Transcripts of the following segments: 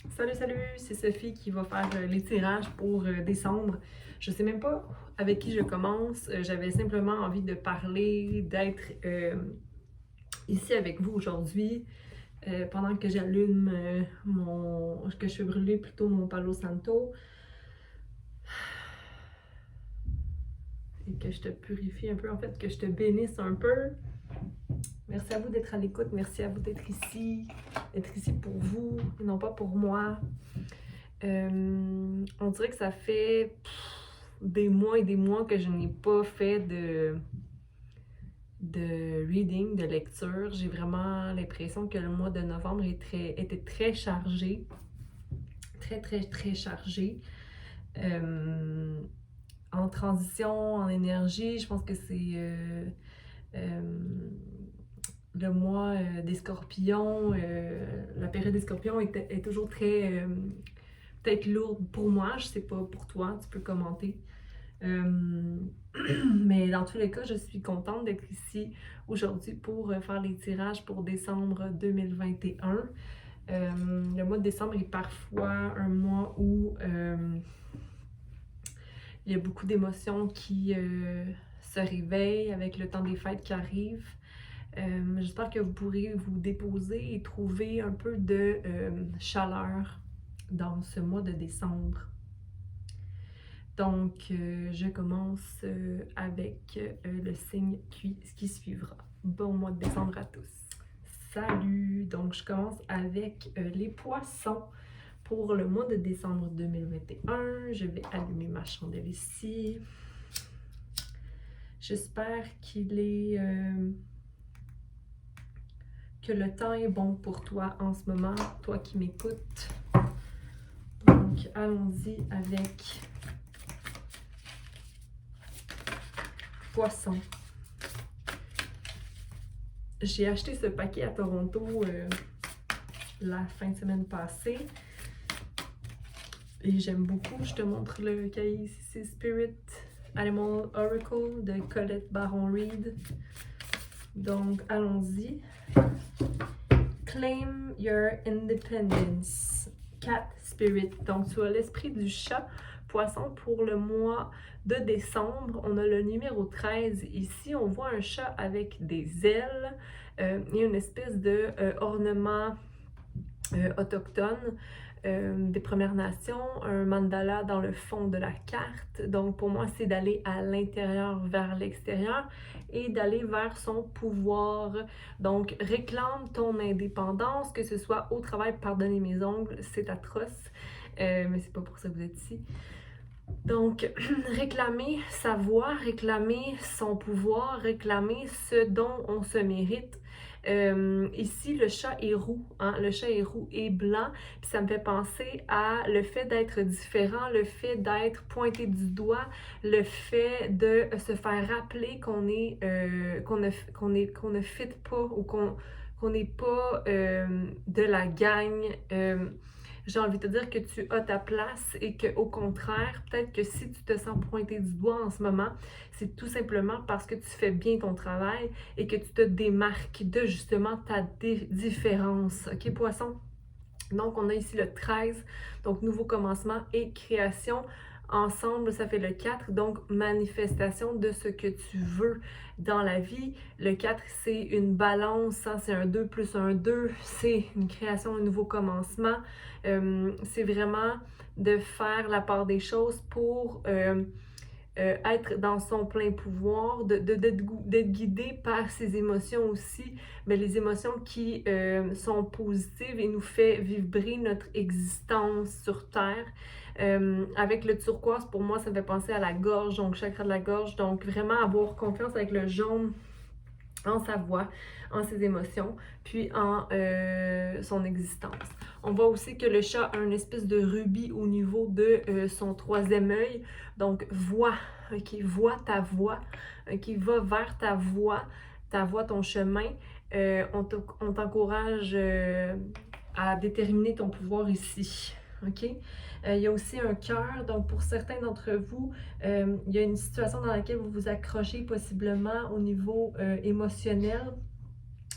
Salut, salut, c'est Sophie qui va faire les tirages pour décembre. Je sais même pas avec qui je commence. J'avais simplement envie de parler, d'être ici avec vous aujourd'hui pendant que j'allume que je fais brûler plutôt mon Palo Santo et que je te purifie un peu, en fait, que je te bénisse un peu. Merci à vous d'être à l'écoute, merci à vous d'être ici pour vous et non pas pour moi. On dirait que ça fait des mois et des mois que je n'ai pas fait de reading, de lecture. J'ai vraiment l'impression que le mois de novembre était très chargé. Très, très, très chargé. En transition, en énergie, je pense que c'est le mois des scorpions. La période des scorpions est toujours très peut-être lourde pour moi, je sais pas pour toi, tu peux commenter. Mais dans tous les cas, je suis contente d'être ici aujourd'hui pour faire les tirages pour décembre 2021. Le mois de décembre est parfois un mois où il y a beaucoup d'émotions qui se réveillent avec le temps des fêtes qui arrive. J'espère que vous pourrez vous déposer et trouver un peu de chaleur dans ce mois de décembre. Donc, je commence avec le signe qui suivra. Bon mois de décembre à tous. Salut! Donc, je commence avec les poissons pour le mois de décembre 2021. Je vais allumer ma chandelle ici. J'espère que le temps est bon pour toi en ce moment, toi qui m'écoutes. Donc, allons-y avec poisson. J'ai acheté ce paquet à Toronto la fin de semaine passée. Et j'aime beaucoup. Je te montre le cahier ici. C'est Spirit Animal Oracle de Colette Baron-Reid. Donc, allons-y. Claim your independence. Cat Spirit. Donc, tu as l'esprit du chat. Poisson pour le mois de décembre. On a le numéro 13 ici. On voit un chat avec des ailes et une espèce de ornement autochtone des Premières Nations, un mandala dans le fond de la carte. Donc pour moi, c'est d'aller à l'intérieur vers l'extérieur et d'aller vers son pouvoir. Donc réclame ton indépendance, que ce soit au travail, pardonnez mes ongles, c'est atroce, mais c'est pas pour ça que vous êtes ici. Donc, réclamer sa voix, réclamer son pouvoir, réclamer ce dont on se mérite. Ici, le chat est roux, hein? Le chat est roux et blanc, puis ça me fait penser à le fait d'être différent, le fait d'être pointé du doigt, le fait de se faire rappeler qu'on ne fit pas ou qu'on n'est pas de la gang. J'ai envie de te dire que tu as ta place et qu'au contraire, peut-être que si tu te sens pointé du doigt en ce moment, c'est tout simplement parce que tu fais bien ton travail et que tu te démarques de justement ta différence. OK, poisson? Donc, on a ici le 13, donc nouveau commencement et création. Ensemble, ça fait le 4, donc manifestation de ce que tu veux dans la vie. Le 4, c'est une balance, hein, c'est un 2 plus un 2, c'est une création, un nouveau commencement. C'est vraiment de faire la part des choses pour être dans son plein pouvoir, d'être guidé par ses émotions aussi, mais les émotions qui sont positives et nous fait vibrer notre existence sur Terre. Avec le turquoise, pour moi, ça me fait penser à la gorge, donc chakra de la gorge, donc vraiment avoir confiance avec le jaune en sa voix, en ses émotions, puis en son existence. On voit aussi que le chat a une espèce de rubis au niveau de son troisième œil. Donc, voix, ok, voix ta voix, ok, va vers ta voix, ton chemin. On t'encourage à déterminer ton pouvoir ici, ok? Il y a aussi un cœur, donc pour certains d'entre vous, il y a une situation dans laquelle vous vous accrochez possiblement au niveau émotionnel.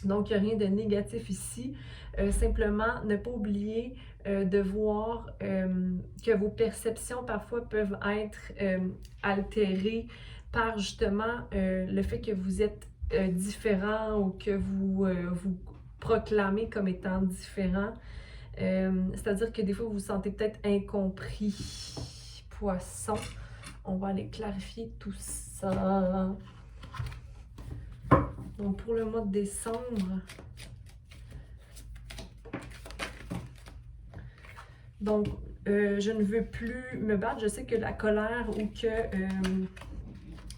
Donc, il n'y a rien de négatif ici. Simplement, ne pas oublier de voir que vos perceptions parfois peuvent être altérées par justement le fait que vous êtes différent ou que vous vous proclamez comme étant différent. C'est-à-dire que des fois, vous vous sentez peut-être incompris. Poisson. On va aller clarifier tout ça. Donc, pour le mois de décembre, donc, je ne veux plus me battre. Je sais que la colère ou que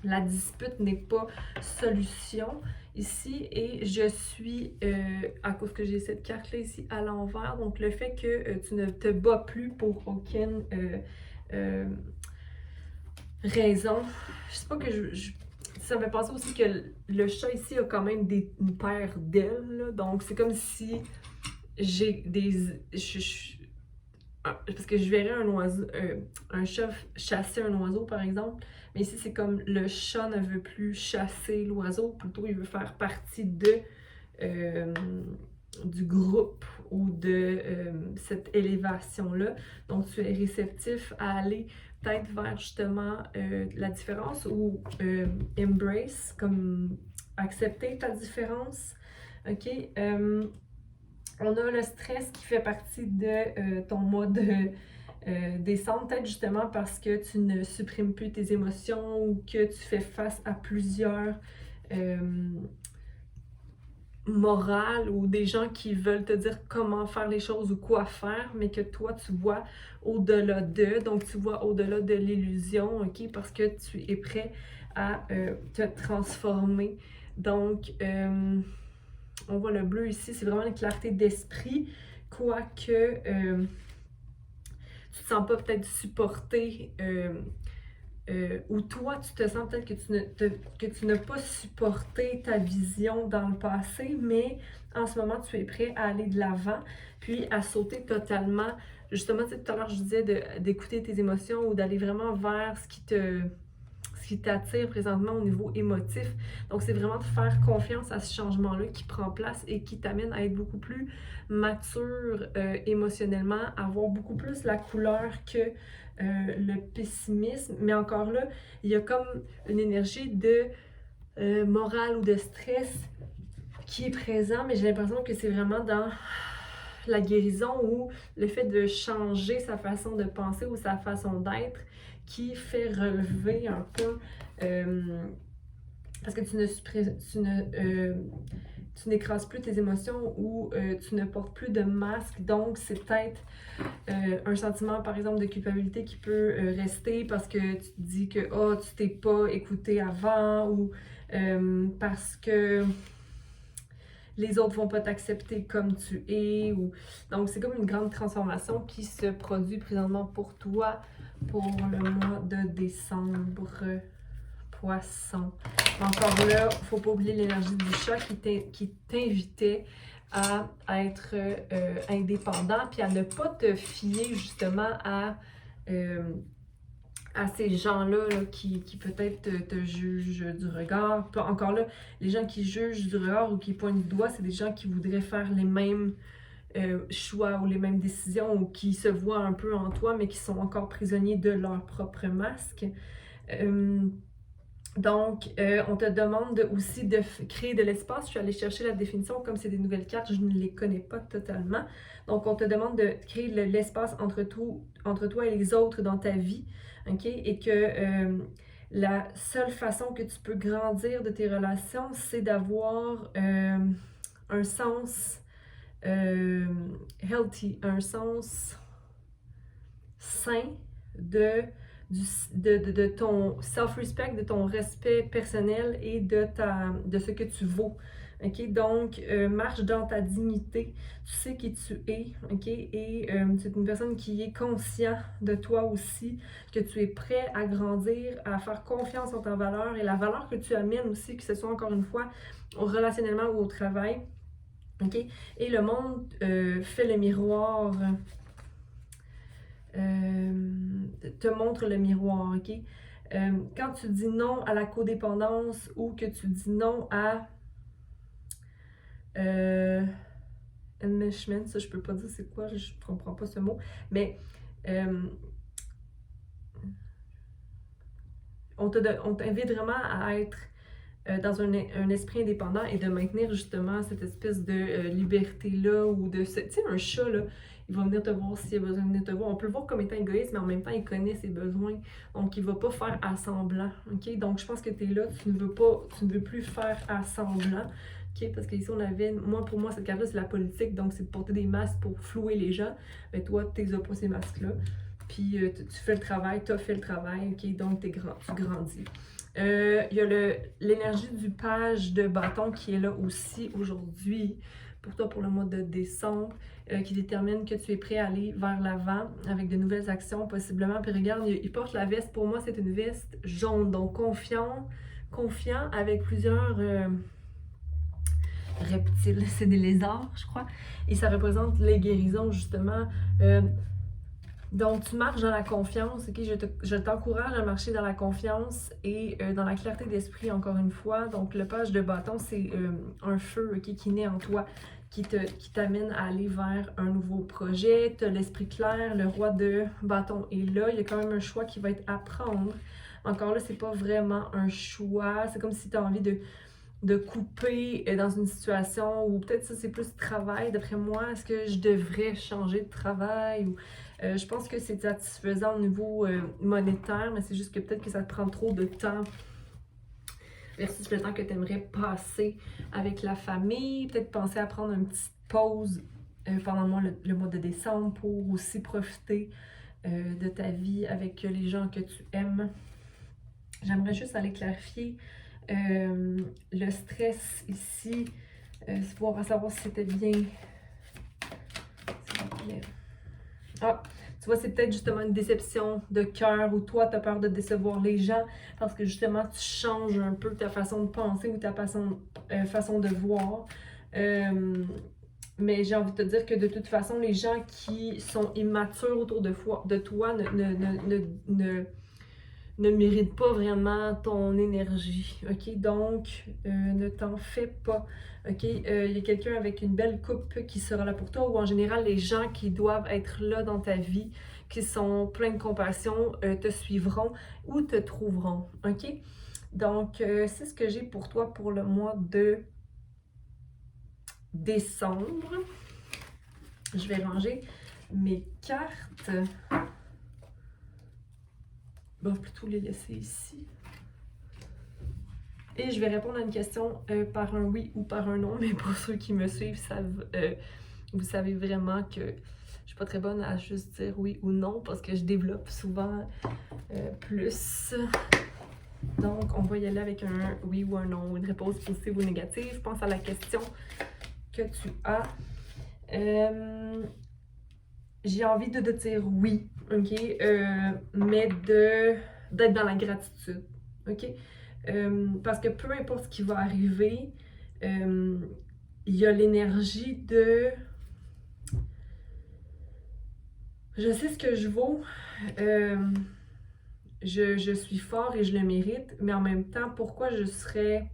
la dispute n'est pas solution ici. Et je suis, à cause que j'ai cette carte-là ici à l'envers, donc le fait que tu ne te bats plus pour aucune raison. Je sais pas que ça me fait penser aussi que le chat ici a quand même une paire d'ailes. Donc, c'est comme si j'ai des... parce que je verrais un oiseau, un chat chasser un oiseau par exemple, mais ici c'est comme le chat ne veut plus chasser l'oiseau, plutôt il veut faire partie du groupe ou de cette élévation-là. Donc tu es réceptif à aller peut-être vers justement la différence ou embrace, comme accepter ta différence. Ok? On a le stress qui fait partie de ton mois de décembre, peut-être justement parce que tu ne supprimes plus tes émotions ou que tu fais face à plusieurs morales ou des gens qui veulent te dire comment faire les choses ou quoi faire, mais que toi tu vois au-delà d'eux, donc tu vois au-delà de l'illusion, ok, parce que tu es prêt à te transformer. Donc, on voit le bleu ici, c'est vraiment une clarté d'esprit, quoique tu te sens pas peut-être supporté ou toi tu te sens peut-être que tu n'as pas supporté ta vision dans le passé, mais en ce moment tu es prêt à aller de l'avant, puis à sauter totalement. Justement, tu sais, tout à l'heure je disais d'écouter tes émotions ou d'aller vraiment vers ce qui t'attire présentement au niveau émotif. Donc, c'est vraiment de faire confiance à ce changement-là qui prend place et qui t'amène à être beaucoup plus mature émotionnellement, à voir beaucoup plus la couleur que le pessimisme. Mais encore là, il y a comme une énergie de morale ou de stress qui est présent, mais j'ai l'impression que c'est vraiment dans la guérison ou le fait de changer sa façon de penser ou sa façon d'être qui fait relever un peu parce que tu n'écrases plus tes émotions ou tu ne portes plus de masque, donc c'est peut-être un sentiment par exemple de culpabilité qui peut rester parce que tu te dis que oh, tu t'es pas écouté avant ou parce que les autres vont pas t'accepter comme tu es. Ou... Donc, c'est comme une grande transformation qui se produit présentement pour toi pour le mois de décembre. Poisson. Encore là, il ne faut pas oublier l'énergie du chat qui t'invitait à être indépendant puis à ne pas te fier justement à ces gens-là là, qui peut-être te jugent du regard. Encore là, les gens qui jugent du regard ou qui pointent du doigt, c'est des gens qui voudraient faire les mêmes choix ou les mêmes décisions ou qui se voient un peu en toi, mais qui sont encore prisonniers de leur propre masque. Donc, on te demande aussi de créer de l'espace. Je suis allée chercher la définition, comme c'est des nouvelles cartes, je ne les connais pas totalement. Donc, on te demande de créer l'espace entre toi et les autres dans ta vie, ok? Et que la seule façon que tu peux grandir de tes relations, c'est d'avoir un sens healthy, un sens sain de ton self-respect, de ton respect personnel et de ce que tu vaux. OK? Donc, marche dans ta dignité. Tu sais qui tu es. OK? Et tu es une personne qui est conscient de toi aussi, que tu es prêt à grandir, à faire confiance en ta valeur et la valeur que tu amènes aussi, que ce soit encore une fois relationnellement ou au travail. OK? Et le monde fait le miroir. Te montre le miroir, ok? Quand tu dis non à la codépendance ou que tu dis non à Enmeshment, ça je peux pas dire c'est quoi, je comprends pas ce mot, mais on t'invite vraiment à être dans un esprit indépendant et de maintenir justement cette espèce de liberté-là ou de... Tu sais, un chat, là, il va venir te voir s'il a besoin de venir te voir. On peut le voir comme étant égoïste, mais en même temps, il connaît ses besoins. Donc, il va pas faire à semblant, OK? Donc, je pense que tu es là, tu ne veux plus faire à semblant, OK? Parce qu'ici, on avait... pour moi, cette carte-là, c'est la politique, donc c'est de porter des masques pour flouer les gens. Mais toi, tu n'as pas ces masques-là. Puis, tu fais le travail, tu as fait le travail, OK? Donc, tu grandis. Il y a l'énergie du page de bâton qui est là aussi aujourd'hui pour toi pour le mois de décembre, qui détermine que tu es prêt à aller vers l'avant avec de nouvelles actions possiblement. Puis regarde, il porte la veste. Pour moi, c'est une veste jaune, donc confiant avec plusieurs reptiles. C'est des lézards, je crois. Et ça représente les guérisons, justement. Donc, tu marches dans la confiance, ok? Je t'encourage à marcher dans la confiance et dans la clarté d'esprit, encore une fois. Donc, le page de bâton, c'est un feu, ok, qui naît en toi, qui t'amène à aller vers un nouveau projet. Tu as l'esprit clair, le roi de bâton est là. Il y a quand même un choix qui va être à prendre. Encore là, c'est pas vraiment un choix. C'est comme si tu as envie de couper dans une situation où peut-être ça c'est plus travail d'après moi. Est-ce que je devrais changer de travail ou je pense que c'est satisfaisant au niveau monétaire, mais c'est juste que peut-être que ça te prend trop de temps versus le temps que tu aimerais passer avec la famille. Peut-être penser à prendre une petite pause pendant le mois de décembre pour aussi profiter de ta vie avec les gens que tu aimes. J'aimerais juste aller clarifier le stress ici, pour savoir si c'était bien. S'il vous plaît. Ah, tu vois, c'est peut-être justement une déception de cœur ou toi, tu as peur de décevoir les gens parce que justement, tu changes un peu ta façon de penser ou ta façon de voir. Mais j'ai envie de te dire que de toute façon, les gens qui sont immatures autour de toi ne mérite pas vraiment ton énergie, ok? Donc, ne t'en fais pas, ok? Il y a quelqu'un avec une belle coupe qui sera là pour toi ou en général, les gens qui doivent être là dans ta vie, qui sont pleins de compassion, te suivront ou te trouveront, ok? Donc, c'est ce que j'ai pour toi pour le mois de décembre. Je vais ranger mes cartes. Bon, plutôt les laisser ici. Et je vais répondre à une question par un oui ou par un non, mais pour ceux qui me suivent, vous savez vraiment que je suis pas très bonne à juste dire oui ou non parce que je développe souvent plus. Donc, on va y aller avec un oui ou un non, une réponse positive ou négative. Je pense à la question que tu as. J'ai envie de te dire oui, ok? Mais d'être dans la gratitude, ok? Parce que peu importe ce qui va arriver, il y a l'énergie de je sais ce que je vaux, je suis fort et je le mérite, mais en même temps, pourquoi je serais...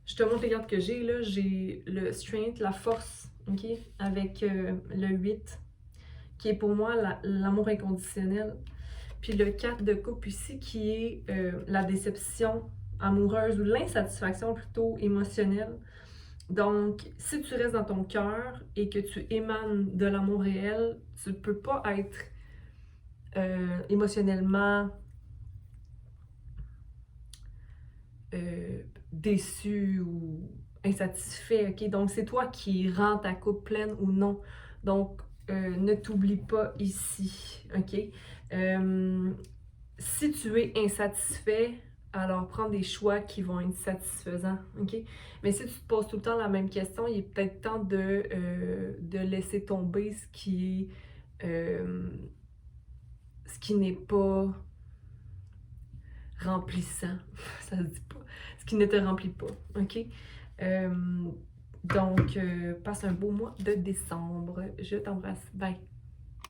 Je te montre les cartes que j'ai, là. J'ai le strength, la force, ok? Avec le 8, qui est pour moi l'amour inconditionnel. Puis le 4 de coupe ici, qui est la déception amoureuse ou l'insatisfaction plutôt émotionnelle. Donc, si tu restes dans ton cœur et que tu émanes de l'amour réel, tu ne peux pas être émotionnellement déçu ou insatisfait, ok? Donc, c'est toi qui rends ta coupe pleine ou non. Donc, ne t'oublie pas ici, ok? Si tu es insatisfait, alors prends des choix qui vont être satisfaisants, ok? Mais si tu te poses tout le temps la même question, il est peut-être temps de laisser tomber ce qui n'est pas remplissant, ça se dit pas, ce qui ne te remplit pas, ok? Donc, passe un beau mois de décembre. Je t'embrasse. Bye!